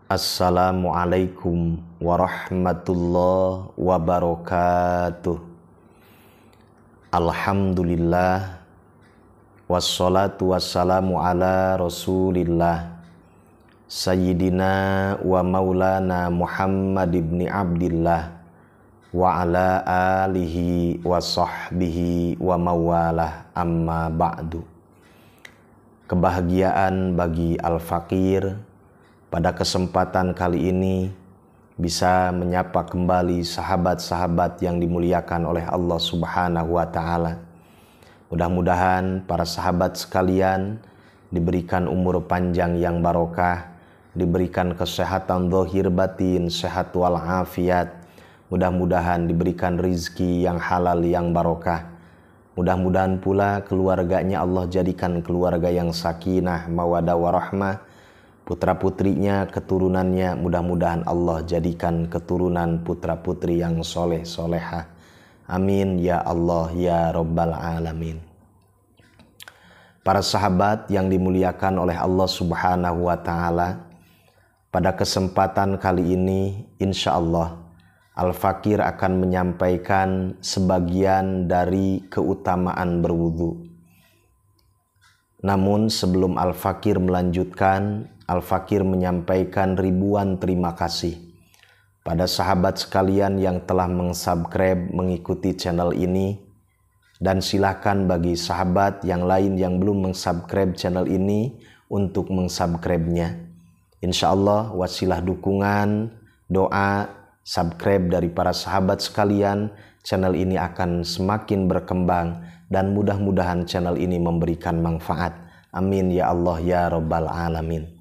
Assalamualaikum warahmatullahi wabarakatuh. Alhamdulillah, wassalatu wassalamu ala rasulillah, Sayyidina wa maulana Muhammad ibn Abdillah, wa ala alihi wa sahbihi wa mawalah, amma ba'du. Kebahagiaan bagi Al-Fakir pada kesempatan kali ini bisa menyapa kembali sahabat-sahabat yang dimuliakan oleh Allah Subhanahu wa Ta'ala. Mudah-mudahan para sahabat sekalian diberikan umur panjang yang barokah, diberikan kesehatan zahir batin, sehat walafiat. Mudah-mudahan diberikan rizki yang halal yang barokah. Mudah-mudahan pula keluarganya Allah jadikan keluarga yang sakinah, mawadah warahmah. Putra-putrinya, keturunannya, mudah-mudahan Allah jadikan keturunan putra-putri yang soleh solehah. Amin ya Allah ya Rabbal Alamin. Para sahabat yang dimuliakan oleh Allah Subhanahu wa Ta'ala, pada kesempatan kali ini insya Allah Al-Fakir akan menyampaikan sebagian dari keutamaan berwudu. Namun sebelum Al-Fakir melanjutkan, Al-Fakir menyampaikan ribuan terima kasih pada sahabat sekalian yang telah meng-subscribe mengikuti channel ini, dan silakan bagi sahabat yang lain yang belum meng-subscribe channel ini untuk meng-subscribe-nya. Insya Allah wasilah dukungan, doa, subscribe dari para sahabat sekalian, channel ini akan semakin berkembang dan mudah-mudahan channel ini memberikan manfaat. Amin ya Allah ya Rabbal Alamin.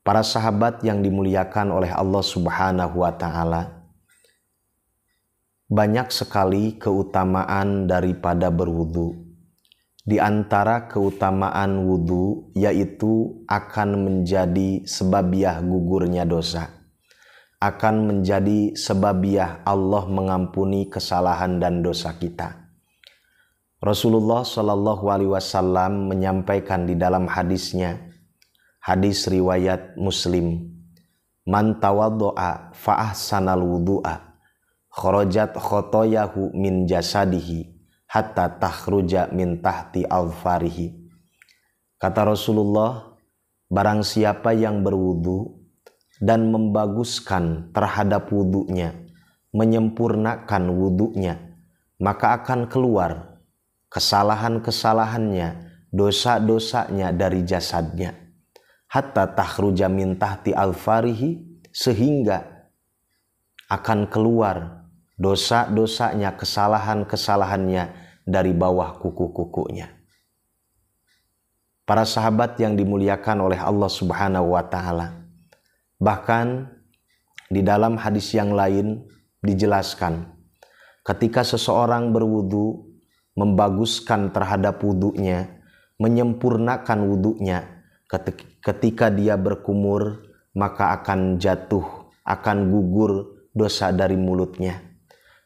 Para sahabat yang dimuliakan oleh Allah Subhanahu wa Ta'ala, banyak sekali keutamaan daripada berwudu. Di antara keutamaan wudu yaitu akan menjadi sebabiah gugurnya dosa, akan menjadi sebabiah Allah mengampuni kesalahan dan dosa kita. Rasulullah Shallallahu Alaihi Wasallam menyampaikan di dalam hadisnya, hadis riwayat Muslim, man tawaddo'a fa ahsanal wudu'a kharajat khotoyahu min jasadihi hatta takhruja min tahti alfarihi. Kata Rasulullah, barang siapa yang berwudu dan membaguskan terhadap wudunya, menyempurnakan wudunya, maka akan keluar kesalahan-kesalahannya, dosa-dosanya dari jasadnya. Hatta takhruja min tahti alfarihi, sehingga akan keluar dosa-dosanya, kesalahan-kesalahannya dari bawah kuku-kukunya. Para sahabat yang dimuliakan oleh Allah Subhanahu wa Ta'ala, bahkan di dalam hadis yang lain dijelaskan, ketika seseorang berwudu, membaguskan terhadap wudunya, menyempurnakan wudunya, ketika dia berkumur, maka akan jatuh, akan gugur dosa dari mulutnya.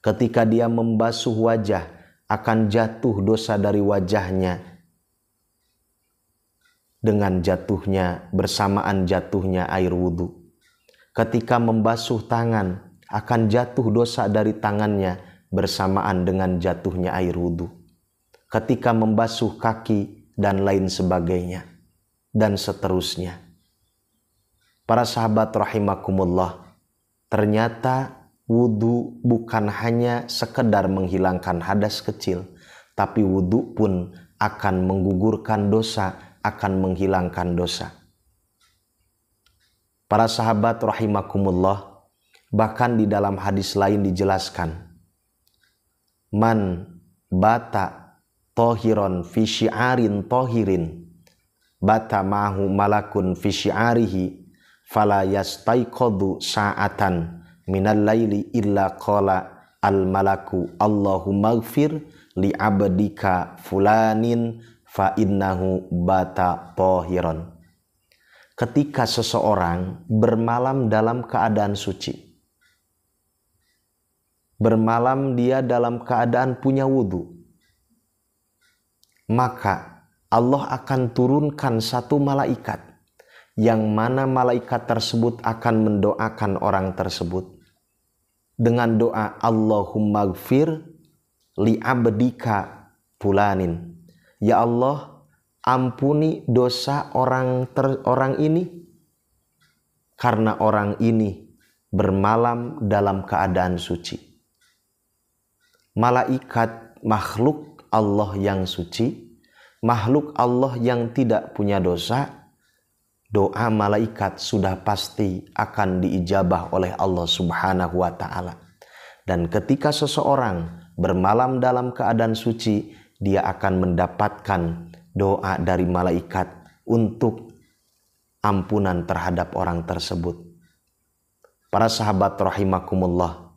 Ketika dia membasuh wajah, akan jatuh dosa dari wajahnya dengan jatuhnya, bersamaan jatuhnya air wudu. Ketika membasuh tangan, akan jatuh dosa dari tangannya bersamaan dengan jatuhnya air wudu. Ketika membasuh kaki dan lain sebagainya, dan seterusnya. Para sahabat rahimakumullah, ternyata wudu bukan hanya sekedar menghilangkan hadas kecil, tapi wudu pun akan menggugurkan dosa, akan menghilangkan dosa. Para sahabat rahimakumullah, bahkan di dalam hadis lain dijelaskan, man bata tohiron fi syi'arin tohirin bata ma'hu malakun fi syi'arihi fala yastaiqadu sa'atan minal laili illa qala al malaku Allahumma ighfir li abdika fulanin fa innahu bata tohiron. Ketika seseorang bermalam dalam keadaan suci, bermalam dia dalam keadaan punya wudu, maka Allah akan turunkan satu malaikat yang mana malaikat tersebut akan mendoakan orang tersebut dengan doa Allahumma gfir li abdika fulanin. Ya Allah, ampuni dosa orang ini karena orang ini bermalam dalam keadaan suci. Malaikat makhluk Allah yang suci, makhluk Allah yang tidak punya dosa, doa malaikat sudah pasti akan diijabah oleh Allah Subhanahu wa ta'ala. Dan ketika seseorang bermalam dalam keadaan suci, dia akan mendapatkan doa dari malaikat untuk ampunan terhadap orang tersebut. Para sahabat rahimakumullah,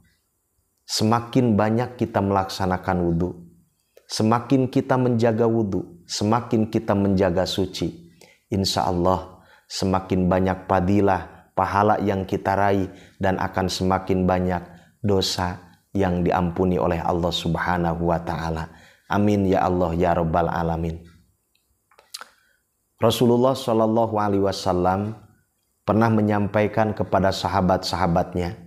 semakin banyak kita melaksanakan wudhu, semakin kita menjaga wudhu, semakin kita menjaga suci, insya Allah semakin banyak fadilah, pahala yang kita raih, dan akan semakin banyak dosa yang diampuni oleh Allah Subhanahu wa ta'ala. Amin ya Allah ya Rabbal Alamin. Rasulullah Shallallahu Alaihi Wasallam pernah menyampaikan kepada sahabat-sahabatnya,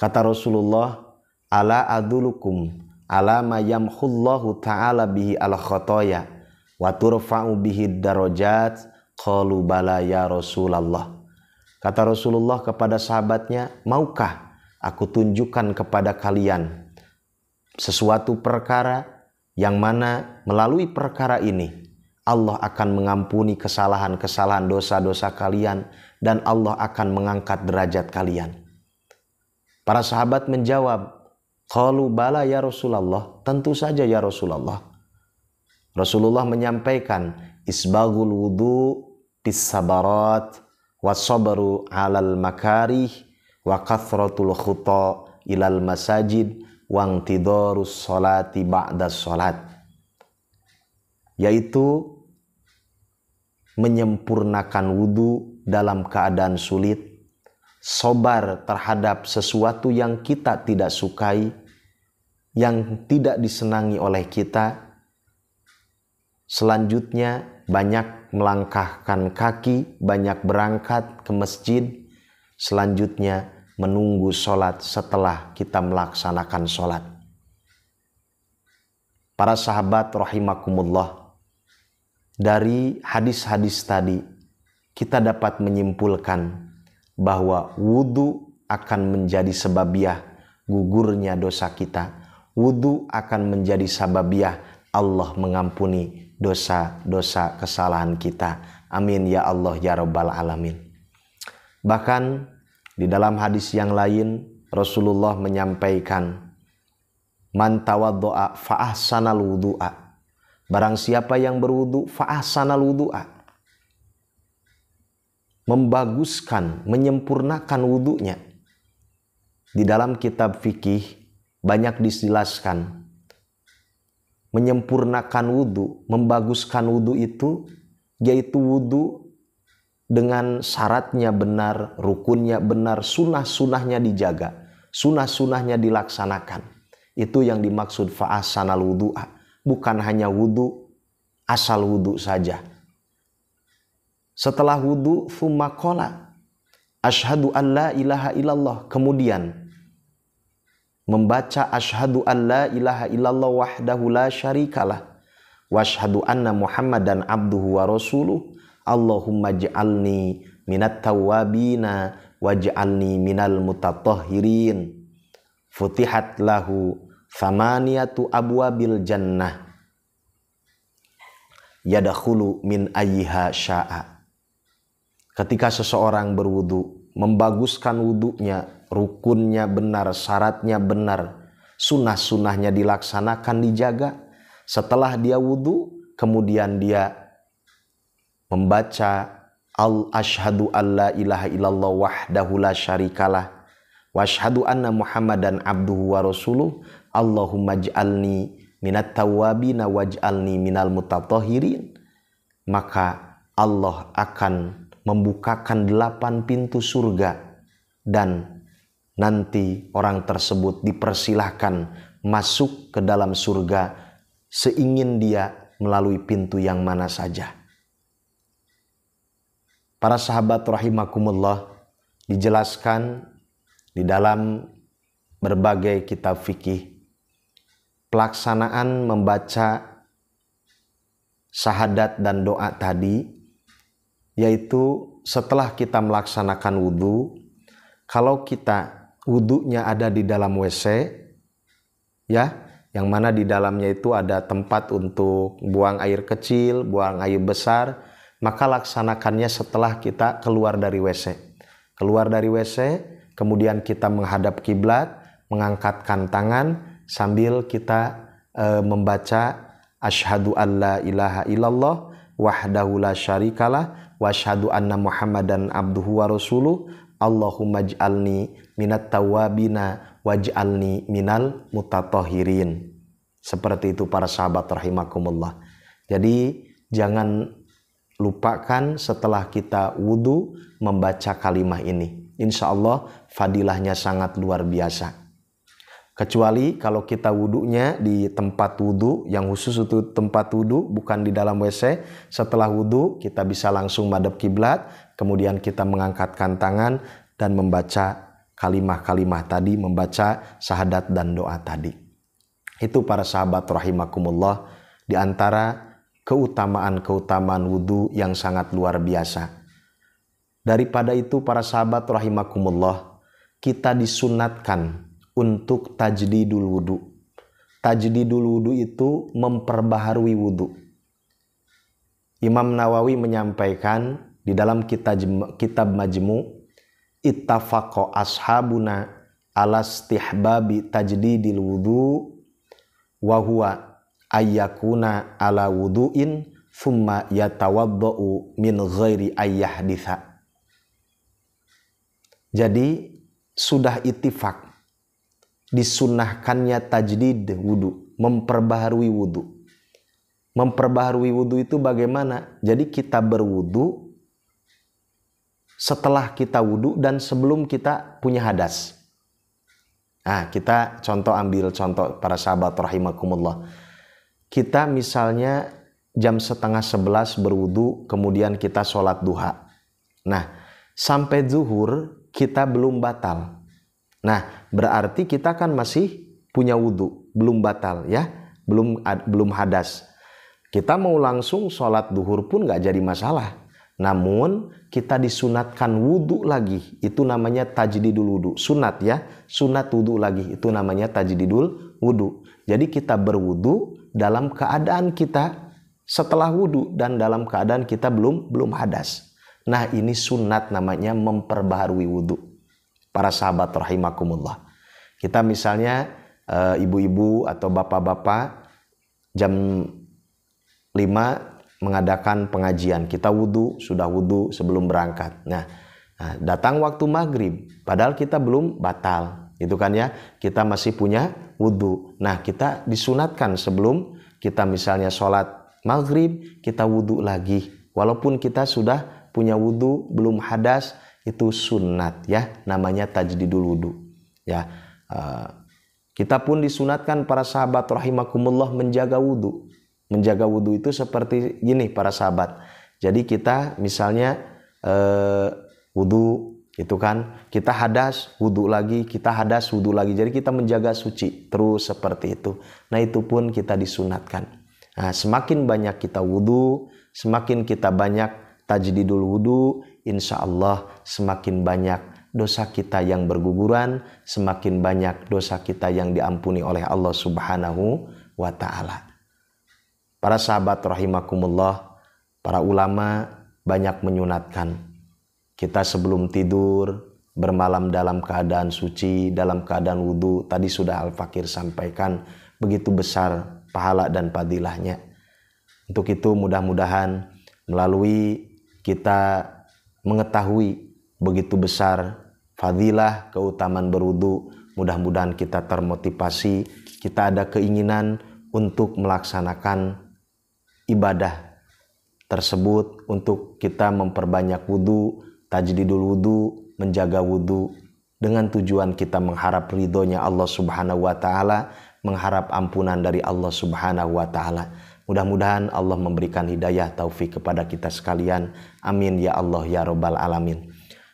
kata Rasulullah, ala adulukum ala ma yamhullahu ta'ala bihi al khotoya wa turfa'u bihi darajat. Qalu bala ya Rasulullah. Kata Rasulullah kepada sahabatnya, maukah aku tunjukkan kepada kalian sesuatu perkara yang mana melalui perkara ini Allah akan mengampuni kesalahan-kesalahan dosa-dosa kalian dan Allah akan mengangkat derajat kalian. Para sahabat menjawab, qalu bala ya Rasulullah, tentu saja ya Rasulullah. Rasulullah menyampaikan, isbagul wudu bis sabarat wa sabru alal makarih wa kathratul khuta ilal masajid wa intidharus salati ba'da salat, yaitu menyempurnakan wudu dalam keadaan sulit, sabar terhadap sesuatu yang kita tidak sukai, yang tidak disenangi oleh kita. Selanjutnya banyak melangkahkan kaki, banyak berangkat ke masjid. Selanjutnya menunggu sholat setelah kita melaksanakan sholat. Para sahabat rahimakumullah, dari hadis-hadis tadi kita dapat menyimpulkan bahwa wudhu akan menjadi sababiah gugurnya dosa kita. Wudhu akan menjadi sababiah Allah mengampuni dosa-dosa kesalahan kita. Amin ya Allah ya Rabbal Alamin. Bahkan di dalam hadis yang lain Rasulullah menyampaikan, man tawaddo'a fa ahsanal wudu'a. Barang siapa yang berwudu fa ahsanal wudu'a, membaguskan, menyempurnakan wudunya. Di dalam kitab fikih banyak dijelaskan, menyempurnakan wudu, membaguskan wudu itu yaitu wudu dengan syaratnya benar, rukunnya benar, sunnah-sunnahnya dijaga, sunnah-sunnahnya dilaksanakan. Itu yang dimaksud fa'asanal wudu'a, bukan hanya wudu asal wudu saja. Setelah wudu thumma qala asyhadu an la ilaha illallah, kemudian membaca asyhadu an la ilaha illallah wahdahu la syarikalah wa asyhadu anna Muhammadan abduhu wa rasuluh. Allahumma ja'alni minat tawwabina waj'alni minal mutatahhirin. Futihat lahu thamaniyatu abwabil jannah yadkhulu min ayyiha sya'a. Ketika seseorang berwudu, membaguskan wudunya, rukunnya benar, syaratnya benar, sunnah-sunnahnya dilaksanakan, dijaga. Setelah dia wudu, kemudian dia membaca asyhadu alla ilaha illallah wahdahu la syarikalah wa asyhadu anna Muhammadan abduhu wa rasuluh. Allahumma ij'alni minat tawwabina waj'alni minal mutatahhirin. Maka Allah akan membukakan 8 pintu surga dan nanti orang tersebut dipersilahkan masuk ke dalam surga seingin dia melalui pintu yang mana saja. Para sahabat rahimakumullah, dijelaskan di dalam berbagai kitab fikih pelaksanaan membaca syahadat dan doa tadi, yaitu setelah kita melaksanakan wudhu, kalau kita wudhunya ada di dalam WC, ya, yang mana di dalamnya itu ada tempat untuk buang air kecil, buang air besar, maka laksanakannya setelah kita keluar dari WC. Keluar dari WC, kemudian kita menghadap kiblat, mengangkatkan tangan sambil kita membaca asyhadu alla ilaha illallah wahdahu la syarikalah wa asyhadu anna muhammadan abduhu wa rasuluh Allahumma ij'alni minat tawabina waj'alni minal mutatahhirin. Seperti itu para sahabat rahimakumullah. Jadi jangan lupakan setelah kita wudhu membaca kalimah ini. Insya Allah fadilahnya sangat luar biasa. Kecuali kalau kita wudhunya di tempat wudhu, yang khusus itu tempat wudhu, bukan di dalam WC. Setelah wudhu kita bisa langsung madhab kiblat, kemudian kita mengangkatkan tangan dan membaca kalimah-kalimah tadi, membaca syahadat dan doa tadi. Itu para sahabat rahimakumullah, di antara keutamaan-keutamaan wudhu yang sangat luar biasa. Daripada itu para sahabat rahimakumullah, kita disunatkan untuk tajdidul wudhu. Tajdidul wudhu itu memperbaharui wudhu. Imam Nawawi menyampaikan di dalam kitab Majmu', ittafaqa ashabuna ala istihbabi tajdidil wudhu wa huwa ayyakuna ala wudhu'in thumma yatawadda'u min ghairi ayyahditha. Jadi sudah ittifaq disunnahkannya tajdid wudhu, memperbaharui wudhu. Memperbaharui wudhu itu bagaimana? Jadi kita berwudhu setelah kita wudhu dan sebelum kita punya hadas. Nah, kita ambil contoh para sahabat rahimakumullah. Kita misalnya jam 10:30 berwudhu, kemudian kita sholat duha. Nah, sampai zuhur kita belum batal. Nah, berarti kita kan masih punya wudhu, belum batal ya, belum hadas. Kita mau langsung sholat duhur pun gak jadi masalah. Namun kita disunatkan wudhu lagi, itu namanya tajdidul wudhu. Sunat ya, sunat wudhu lagi, itu namanya tajdidul wudhu. Jadi kita berwudhu dalam keadaan kita setelah wudhu dan dalam keadaan kita belum hadas. Nah, ini sunat, namanya memperbaharui wudhu. Para sahabat rahimakumullah, kita misalnya ibu-ibu atau bapak-bapak jam 5 mengadakan pengajian, kita sudah wudhu sebelum berangkat. Nah, datang waktu maghrib, padahal kita belum batal, itu kan ya, kita masih punya wudhu. Nah, kita disunatkan sebelum kita misalnya sholat maghrib, kita wudhu lagi, walaupun kita sudah punya wudhu, belum hadas, itu sunat ya, namanya tajdidul wudhu ya. Kita pun disunatkan para sahabat rahimakumullah menjaga wudhu. Menjaga wudhu itu seperti gini para sahabat. Jadi kita misalnya wudhu itu kan, kita hadas wudhu lagi, kita hadas wudhu lagi. Jadi kita menjaga suci terus seperti itu. Nah, itu pun kita disunatkan. Nah, semakin banyak kita wudhu, semakin kita banyak tajdidul wudhu, insya Allah semakin banyak dosa kita yang berguguran, semakin banyak dosa kita yang diampuni oleh Allah Subhanahu wa ta'ala. Para sahabat rahimakumullah, para ulama banyak menyunatkan kita sebelum tidur bermalam dalam keadaan suci, dalam keadaan wudhu. Tadi sudah Al-Fakir sampaikan, begitu besar pahala dan fadilahnya. Untuk itu mudah-mudahan melalui kita mengetahui begitu besar fadilah keutamaan berwudu, mudah-mudahan kita termotivasi, kita ada keinginan untuk melaksanakan ibadah tersebut, untuk kita memperbanyak wudu, tajdidul wudu, menjaga wudu, dengan tujuan kita mengharap ridhonya Allah Subhanahu wa ta'ala, mengharap ampunan dari Allah Subhanahu wa ta'ala. Mudah-mudahan Allah memberikan hidayah taufik kepada kita sekalian. Amin ya Allah ya Rabbal Alamin.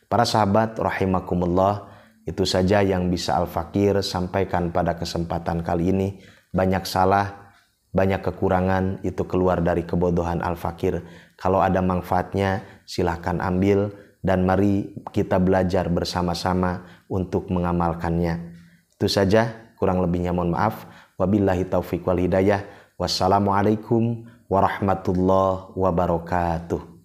Para sahabat rahimakumullah, itu saja yang bisa Al-Fakir sampaikan pada kesempatan kali ini. Banyak salah, banyak kekurangan, itu keluar dari kebodohan Al-Fakir. Kalau ada manfaatnya silahkan ambil, dan mari kita belajar bersama-sama untuk mengamalkannya. Itu saja, kurang lebihnya mohon maaf. Wabillahi taufiq wal hidayah. Wassalamualaikum warahmatullahi wabarakatuh.